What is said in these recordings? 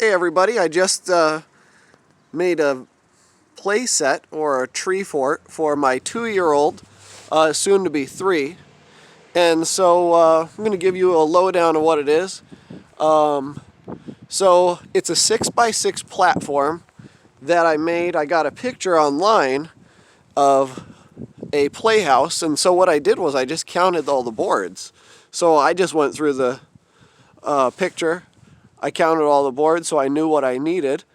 Hey everybody, I just made a play set or a tree fort for my 2-year-old, soon to be 3. And so I'm going to give you a lowdown of what it is. So it's a 6x6 platform that I made. I got a picture online of a Playhouse, and so what I did was I just counted all the boards. So I just went through the picture. I counted all the boards so I knew what I needed.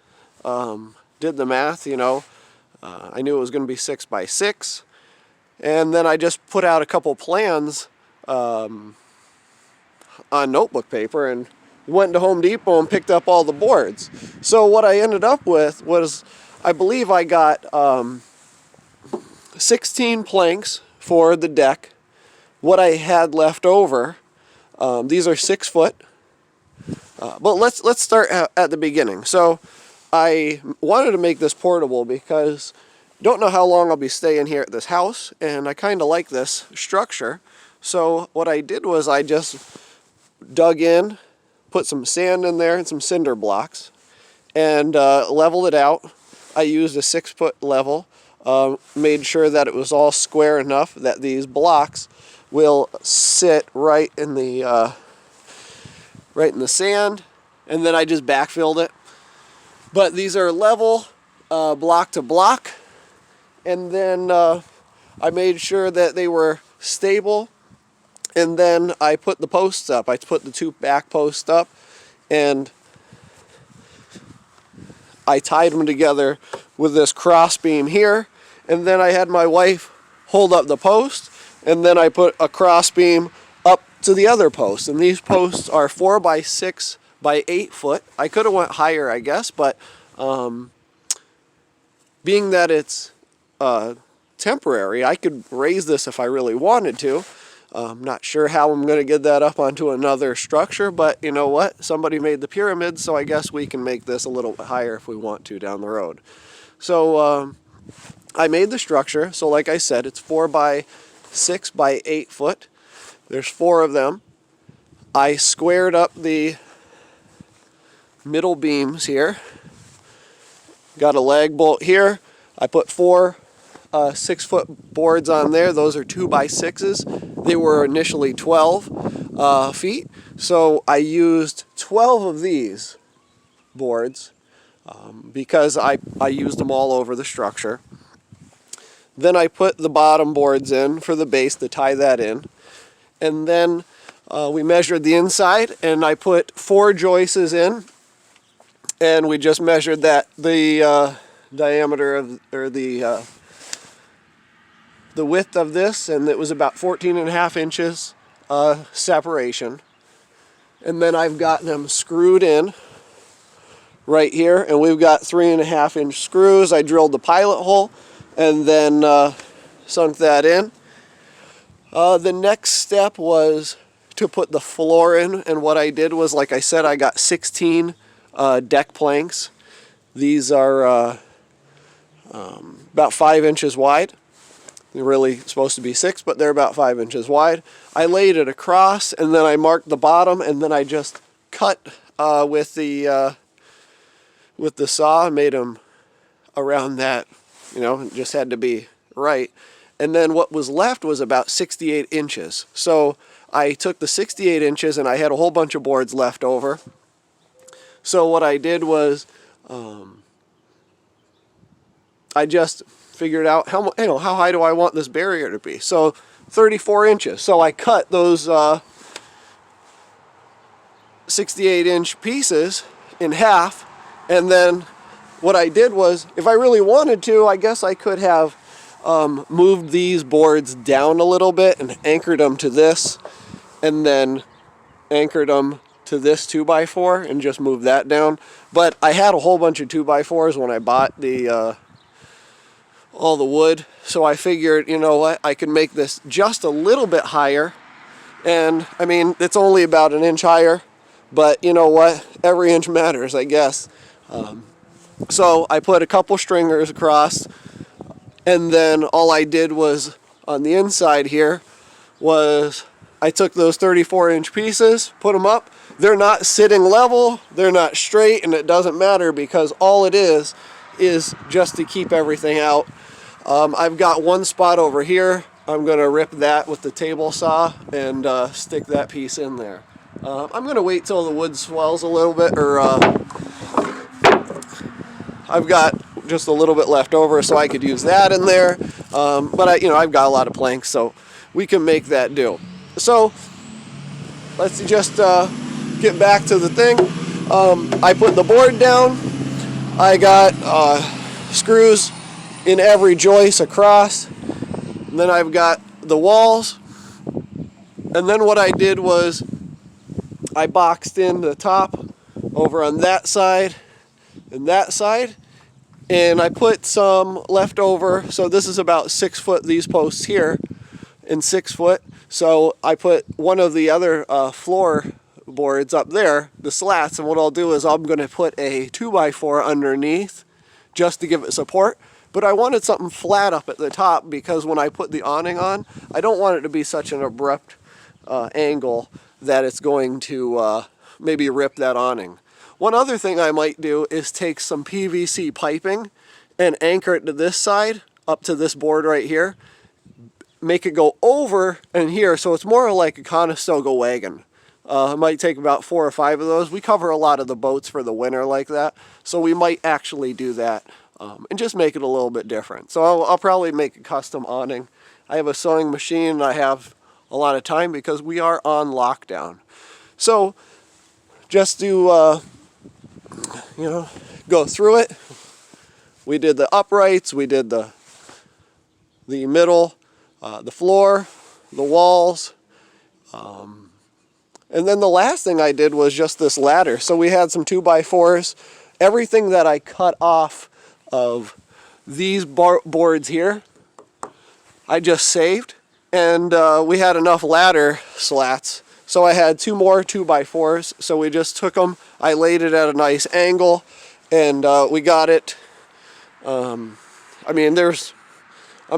Did the math, I knew it was going to be 6x6. And then I just put out a couple plans on notebook paper and went to Home Depot and picked up all the boards. So what I ended up with was, I believe I got 16 planks for the deck. What I had left over, these are 6 foot. But let's start at the beginning. So I wanted to make this portable because I don't know how long I'll be staying here at this house, and I kind of like this structure. So what I did was I just dug in, put some sand in there and some cinder blocks, and leveled it out. I used a 6-foot level, made sure that it was all square enough that these blocks will sit right in the sand, and then I just backfilled it. But these are level, block to block, and then I made sure that they were stable, and then I put the posts up. I put the 2 back posts up, and I tied them together with this cross beam here, and then I had my wife hold up the post, and then I put a cross beam up to the other post. And these posts are 4x6 by 8 foot. I could have went higher, I guess, but being that it's temporary, I could raise this if I really wanted to. I'm not sure how I'm going to get that up onto another structure, but you know what? Somebody made the pyramid, so I guess we can make this a little bit higher if we want to down the road. So I made the structure. So like I said, it's 4x6 by 8 foot. There's 4 of them. I squared up the middle beams here. Got a lag bolt here. I put 4 6-foot boards on there. Those are 2x6s. They were initially 12 feet. So I used 12 of these boards because I used them all over the structure. Then I put the bottom boards in for the base to tie that in. And then we measured the inside, and I put 4 joists in, and we just measured that the diameter of, or the width of this, and it was about 14.5 inches separation. And then I've got them screwed in right here, and we've got 3.5-inch screws. I drilled the pilot hole and then sunk that in. The next step was to put the floor in, and what I did was, like I said, I got 16 deck planks. These are about 5 inches wide. They're really supposed to be 6, but they're about 5 inches wide. I laid it across, and then I marked the bottom, and then I just cut with the saw and made them around that. It just had to be right. And then what was left was about 68 inches. So I took the 68 inches, and I had a whole bunch of boards left over. So what I did was I just figured out how high do I want this barrier to be. So 34 inches. So I cut those 68-inch pieces in half, and then what I did was, if I really wanted to, I guess I could have moved these boards down a little bit and anchored them to this, and then anchored them to this 2x4 and just moved that down. But I had a whole bunch of 2x4s when I bought the all the wood, so I figured, you know what, I could make this just a little bit higher. And I mean, it's only about an inch higher, but you know what, every inch matters, I guess. So I put a couple stringers across, and then all I did was, on the inside here, was I took those 34-inch pieces, put them up, they're not sitting level, they're not straight, and it doesn't matter because all it is just to keep everything out. I've got one spot over here. I'm going to rip that with the table saw and stick that piece in there. I'm going to wait till the wood swells a little bit, or I've got just a little bit left over, so I could use that in there. But I've got a lot of planks, so we can make that do. So let's just get back to the thing. I put the board down. I got screws in every joist across. And then I've got the walls. And then what I did was I boxed in the top over on that side and that side. And I put some left over. So this is about 6 foot, these posts here, and 6 foot. So I put one of the other floor boards up there, the slats, and what I'll do is I'm going to put a 2x4 underneath just to give it support. But I wanted something flat up at the top because when I put the awning on, I don't want it to be such an abrupt angle that it's going to maybe rip that awning. One other thing I might do is take some PVC piping and anchor it to this side, up to this board right here, make it go over and here, so it's more like a Conestoga wagon. It might take about 4 or 5 of those. We cover a lot of the boats for the winter like that, so we might actually do that and just make it a little bit different. So I'll probably make a custom awning. I have a sewing machine and I have a lot of time because we are on lockdown. So just to go through it. We did the uprights, we did the middle, the floor, the walls, and then the last thing I did was just this ladder. So we had some 2x4s. Everything that I cut off of these boards here, I just saved, and we had enough ladder slats. So I had 2 more 2x4s, so we just took them, I laid it at a nice angle, and we got it. I'm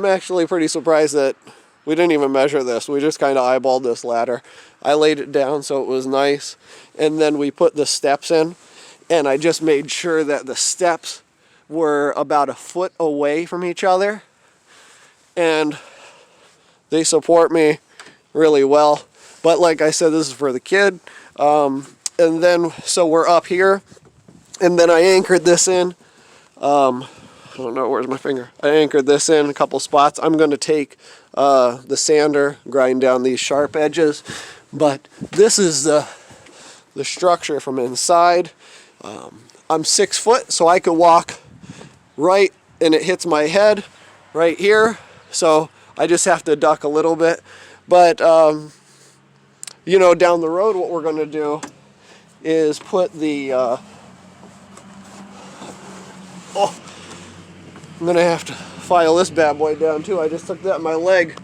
actually pretty surprised that we didn't even measure this. We just kind of eyeballed this ladder. I laid it down so it was nice, and then we put the steps in, and I just made sure that the steps were about a foot away from each other, and they support me really well. But like I said, this is for the kid. And then, so we're up here. And then I anchored this in. I don't know, where's my finger? I anchored this in a couple spots. I'm going to take the sander, grind down these sharp edges. But this is the structure from inside. I'm 6 foot, so I could walk right, and it hits my head right here. So I just have to duck a little bit. But down the road, what we're going to do is put the, I'm going to have to file this bad boy down too. I just took that in my leg.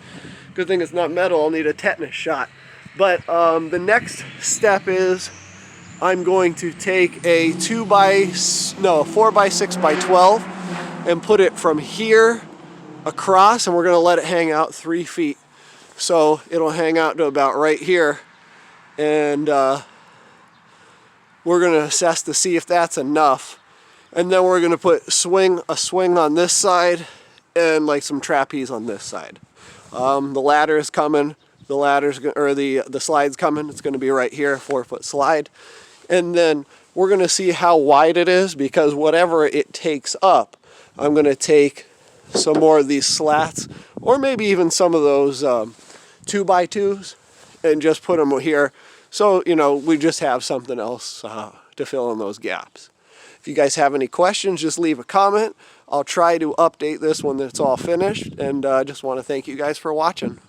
Good thing it's not metal. I'll need a tetanus shot. But the next step is I'm going to take a 4x6x12 and put it from here across, and we're going to let it hang out 3 feet. So it'll hang out to about right here. And we're going to assess to see if that's enough. And then we're going to put a swing on this side and like some trapeze on this side. The ladder is coming. The slide's coming. It's going to be right here, 4-foot slide. And then we're going to see how wide it is, because whatever it takes up, I'm going to take some more of these slats, or maybe even some of those 2x2s, and just put them here. So, we just have something else to fill in those gaps. If you guys have any questions, just leave a comment. I'll try to update this when it's all finished, and I just want to thank you guys for watching.